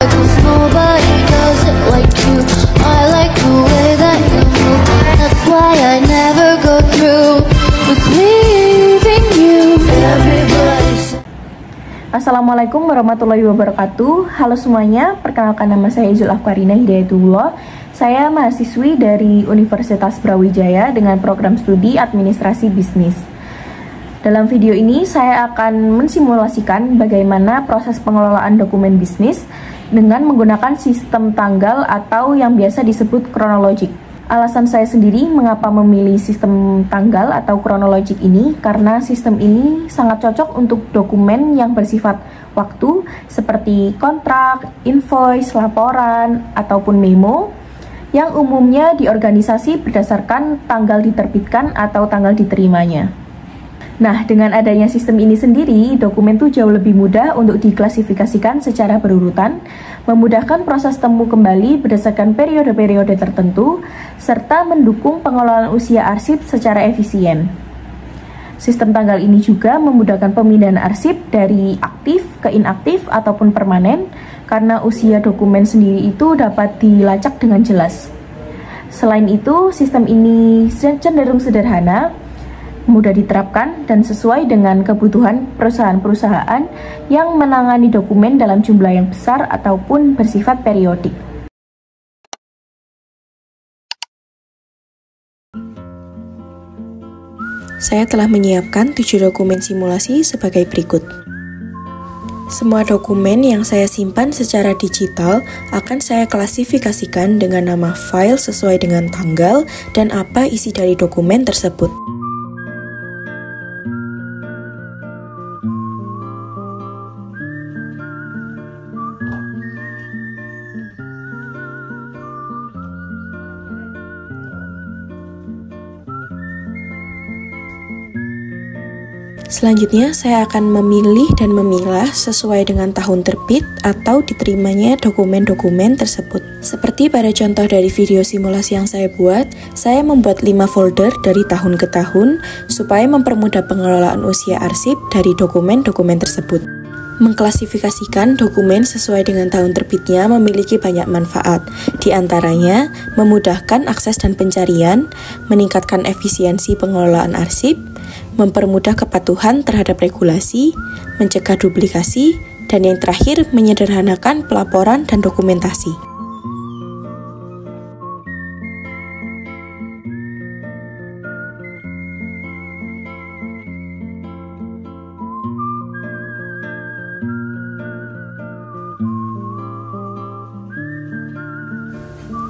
'Cause nobody does it like you. I like the way that you move. That's why I never go through with leaving you. Everybody. Assalamualaikum warahmatullahi wabarakatuh. Halo semuanya, perkenalkan nama saya Izul Afkarina Hidayatullah. Saya mahasiswi dari Universitas Brawijaya dengan program studi Administrasi Bisnis. Dalam video ini saya akan mensimulasikan bagaimana proses pengelolaan dokumen bisnis dengan menggunakan sistem tanggal atau yang biasa disebut kronologik. Alasan saya sendiri mengapa memilih sistem tanggal atau kronologik ini karena sistem ini sangat cocok untuk dokumen yang bersifat waktu seperti kontrak, invoice, laporan, ataupun memo yang umumnya di organisasi berdasarkan tanggal diterbitkan atau tanggal diterimanya. Nah, dengan adanya sistem ini sendiri, dokumen itu jauh lebih mudah untuk diklasifikasikan secara berurutan, memudahkan proses temu kembali berdasarkan periode-periode tertentu, serta mendukung pengelolaan usia arsip secara efisien. Sistem tanggal ini juga memudahkan pemindahan arsip dari aktif ke inaktif ataupun permanen, karena usia dokumen sendiri itu dapat dilacak dengan jelas. Selain itu, sistem ini cenderung sederhana, mudah diterapkan, dan sesuai dengan kebutuhan perusahaan-perusahaan yang menangani dokumen dalam jumlah yang besar ataupun bersifat periodik. Saya telah menyiapkan 7 dokumen simulasi sebagai berikut. Semua dokumen yang saya simpan secara digital akan saya klasifikasikan dengan nama file sesuai dengan tanggal dan apa isi dari dokumen tersebut. Selanjutnya, saya akan memilih dan memilah sesuai dengan tahun terbit atau diterimanya dokumen-dokumen tersebut. Seperti pada contoh dari video simulasi yang saya buat, saya membuat 5 folder dari tahun ke tahun supaya mempermudah pengelolaan usia arsip dari dokumen-dokumen tersebut. Mengklasifikasikan dokumen sesuai dengan tahun terbitnya memiliki banyak manfaat, di antaranya memudahkan akses dan pencarian, meningkatkan efisiensi pengelolaan arsip, mempermudah kepatuhan terhadap regulasi, mencegah duplikasi, dan yang terakhir menyederhanakan pelaporan dan dokumentasi.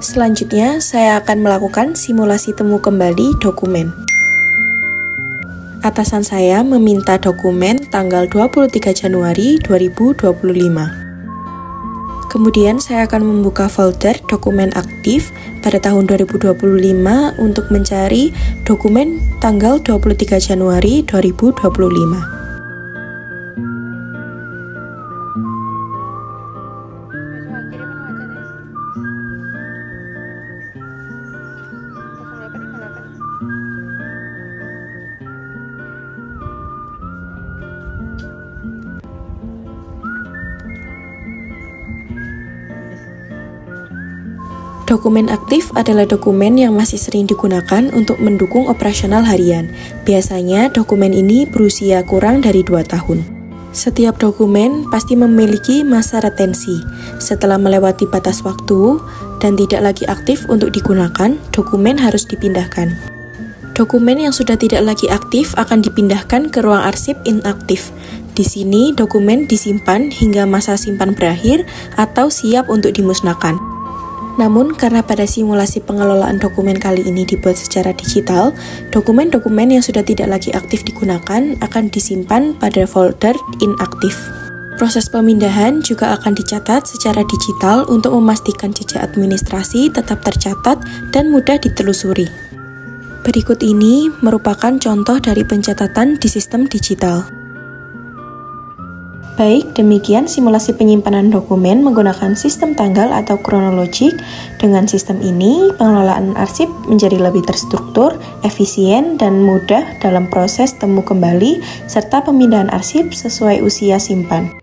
Selanjutnya, saya akan melakukan simulasi temu kembali dokumen. Atasan saya meminta dokumen tanggal 23 Januari 2025. Kemudian saya akan membuka folder dokumen aktif pada tahun 2025 untuk mencari dokumen tanggal 23 Januari 2025. Dokumen aktif adalah dokumen yang masih sering digunakan untuk mendukung operasional harian. Biasanya dokumen ini berusia kurang dari 2 tahun. Setiap dokumen pasti memiliki masa retensi. Setelah melewati batas waktu dan tidak lagi aktif untuk digunakan, dokumen harus dipindahkan. Dokumen yang sudah tidak lagi aktif akan dipindahkan ke ruang arsip inaktif. Di sini dokumen disimpan hingga masa simpan berakhir atau siap untuk dimusnahkan. Namun, karena pada simulasi pengelolaan dokumen kali ini dibuat secara digital, dokumen-dokumen yang sudah tidak lagi aktif digunakan akan disimpan pada folder inaktif. Proses pemindahan juga akan dicatat secara digital untuk memastikan jejak administrasi tetap tercatat dan mudah ditelusuri. Berikut ini merupakan contoh dari pencatatan di sistem digital. Baik, demikian simulasi penyimpanan dokumen menggunakan sistem tanggal atau kronologik. Dengan sistem ini, pengelolaan arsip menjadi lebih terstruktur, efisien, dan mudah dalam proses temu kembali, serta pemindahan arsip sesuai usia simpan.